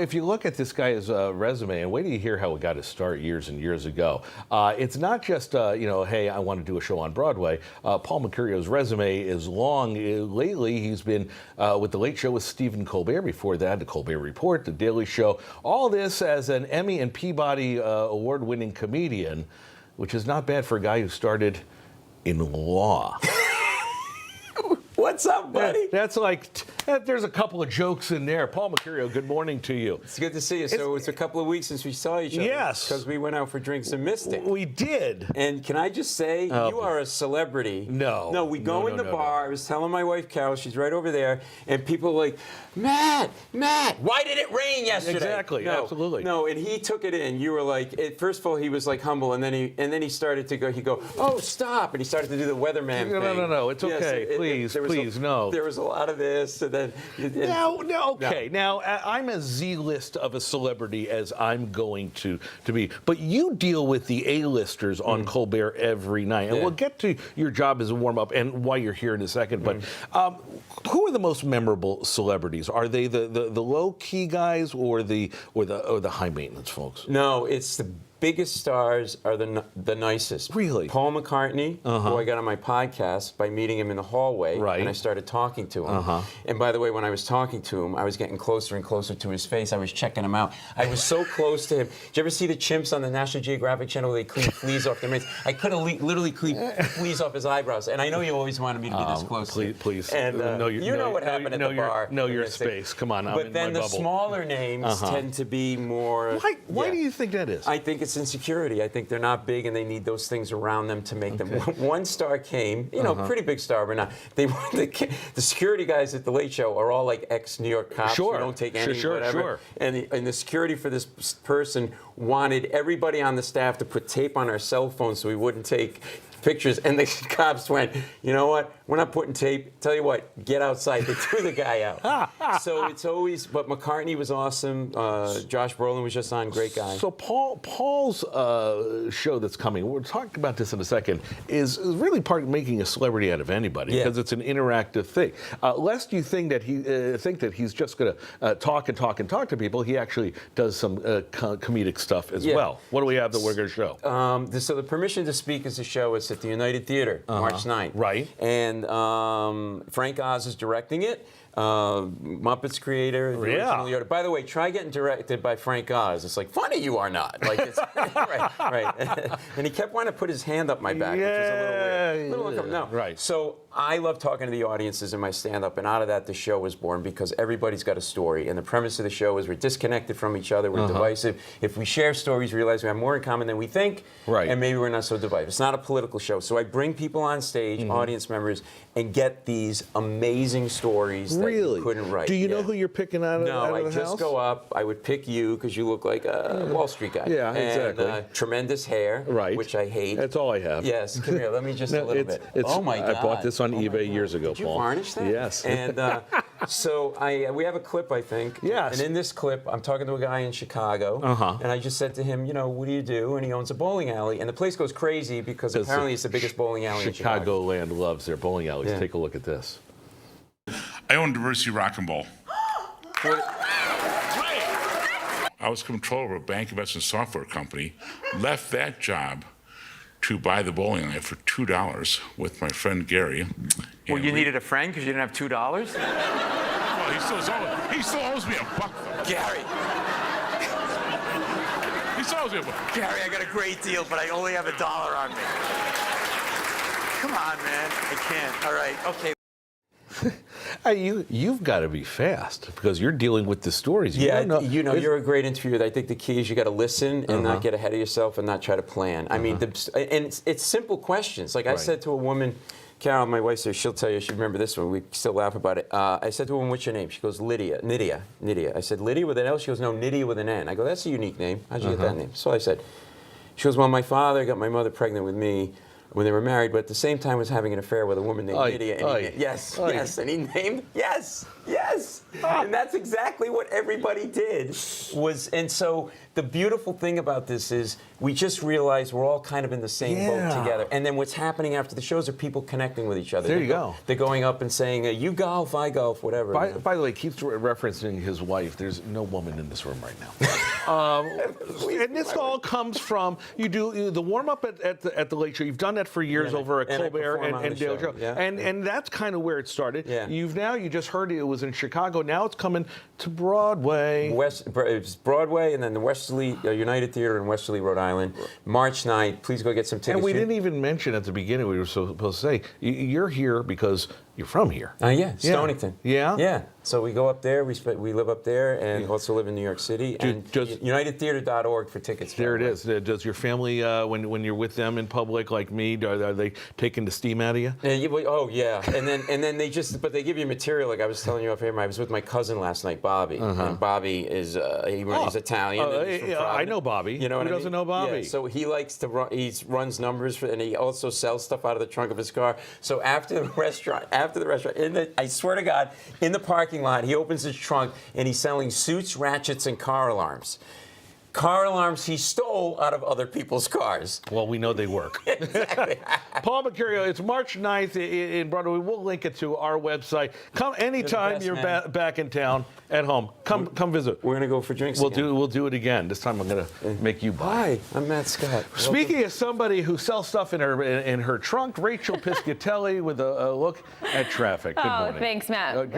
If you look at this guy's resume, and wait till you hear how he got his start years and years ago, it's not just, hey, I want to do a show on Broadway. Paul Mecurio's resume is long. Lately, he's been with The Late Show with Stephen Colbert. Before that, The Colbert Report, The Daily Show. All this as an Emmy and Peabody award-winning comedian, which is not bad for a guy who started in law. What's up, buddy? That's like, there's a couple of jokes in there. Paul Mecurio, good morning to you. It's good to see you. So it's a couple of weeks since we saw each other. Yes. Because we went out for drinks and missed it. We did. And can I just say, you are a celebrity. No. No, we go in the bar. I was telling my wife, Carol, she's right over there, and people are like, Matt, why did it rain yesterday? Exactly, absolutely. No, and he took it in. You were like, first of all, he was like humble, and then he started to go, oh, stop, and he started to do the weatherman thing. No, it's okay. Yes, Please, no. There was a lot of this, and then... Okay. Now, I'm as Z-list of a celebrity as I'm going to be. But you deal with the A-listers on Colbert every night. And we'll get to your job as a warm-up and why you're here in a second. But who are the most memorable celebrities? Are they the low-key guys or the high-maintenance folks? No, it's the biggest stars are the nicest. Really? Paul McCartney, who I got on my podcast by meeting him in the hallway, right. and I started talking to him. And by the way, when I was talking to him, I was getting closer and closer to his face. I was checking him out. I was so close to him. Did you ever see the chimps on the National Geographic Channel where they clean fleas off their mates? I could have literally cleaned fleas off his eyebrows. And I know you always wanted me to be this close. Please. And you know what happened at the bar. Know your space. Come on, I'm but in then my the bubble. Smaller names tend to be more... Why do you think that is? I think it's insecurity. I think they're not big, and they need those things around them to make them. One star came, pretty big star, but not. The security guys at the Late Show are all like ex-New York cops who don't take any whatever. And the security for this person wanted everybody on the staff to put tape on our cell phones so we wouldn't take pictures, and the cops went, you know what, we're not putting tape. Tell you what, get outside. They threw the guy out. So it's always, but McCartney was awesome. Josh Brolin was just on, great guy. So Paul's show that's coming, we'll talk about this in a second, is really part of making a celebrity out of anybody, because it's an interactive thing. Lest you think that he's just going to talk to people, he actually does some comedic stuff as well. What do we have that we're going to show? So the Permission to Speak is a show. It's at the United Theater, March 9th. Right. And Frank Oz is directing it. Muppets creator. Yeah. By the way, try getting directed by Frank Oz. It's like, funny you are not. Like, it's, right. And he kept wanting to put his hand up my back, which is a little weird. A little uncomfortable. No. Right. So I love talking to the audiences in my stand-up, and out of that, the show was born, because everybody's got a story. And the premise of the show is we're disconnected from each other. We're divisive. If we share stories, we realize we have more in common than we think. Right. And maybe we're not so divisive. It's not a political show. So I bring people on stage, audience members, and get these amazing stories that you couldn't write. Do you know who you're picking out of the house? No, I just go up. I would pick you because you look like a Wall Street guy. Yeah, exactly. And tremendous hair, which I hate. That's all I have. Yes, come here. Let me just a little bit. Oh my God! I bought this on eBay years ago, Did you Paul. varnish that? Yes. And so we have a clip, I think. Yes. And in this clip, I'm talking to a guy in Chicago, and I just said to him, what do you do? And he owns a bowling alley, and the place goes crazy because apparently it's the biggest bowling alley in Chicago. Chicagoland loves their bowling alleys. Take a look at this. I own Diversity Rock and Roll. I was controller of a bank investment software company, left that job to buy the bowling alley for $2 with my friend Gary. Well, you needed a friend because you didn't have $2? Well, he still owes me $1 though. Gary. He still owes me $1. Gary, I got a great deal, but I only have $1 on me. Come on, man. I can't. All right. Okay. You've got to be fast because you're dealing with the stories. You're a great interviewer. I think the key is you got to listen and not get ahead of yourself and not try to plan. I mean, and it's simple questions. Like I said to a woman, Carol, my wife says, she'll tell you, she'll remember this one. We still laugh about it. I said to a woman, what's your name? She goes, Nydia. I said, Lydia with an L? She goes, no, Nydia with an N. I go, that's a unique name. How'd you get that name? So I said, she goes, well, my father got my mother pregnant with me. when they were married, but at the same time was having an affair with a woman named Lydia. And Yes. and he named, yes. And that's exactly what everybody did. And so the beautiful thing about this is we just realized we're all kind of in the same boat together. And then what's happening after the shows are people connecting with each other. There you go. They're going up and saying, you golf, I golf, whatever. By the way, keeps referencing his wife. There's no woman in this room right now. And this all comes from the warm up at the Late Show. You've done that for years over at Colbert and Daily Show. Yeah. And that's kind of where it started. Yeah. You just heard it was in Chicago. Now it's coming to Broadway. It's Broadway and then the Westerly United Theater in Westerly, Rhode Island. March 9th. Please go get some tickets. And we didn't even mention at the beginning, we were supposed to say, you're here because you're from here. Yeah, Stonington. Yeah? Yeah. So we go up there, we live up there, and also live in New York City. And UnitedTheater.org for tickets. There it is. Does your family, when you're with them in public like me, are they taking the steam out of you? Oh yeah. And then they give you material. Like I was telling you off here, I was with my cousin last night, Bobby. And Bobby is he's Italian. I know Bobby. You know what Who doesn't know Bobby? Yeah, so he likes to run. He runs numbers and he also sells stuff out of the trunk of his car. So after the restaurant, I swear to God, in the parking lot, he opens his trunk and he's selling suits, ratchets, and car alarms. Car alarms he stole out of other people's cars. Well, we know they work. Exactly. Paul Mecurio, it's March 9th in Broadway. We'll link it to our website. Come anytime you're back in town at home. Come visit. We're going to go for drinks again. We'll do it again. This time I'm going to make you buy. Hi, I'm Matt Scott. Speaking of somebody who sells stuff in her trunk, Rachel Piscatelli with a look at traffic. Good morning. Thanks, Matt.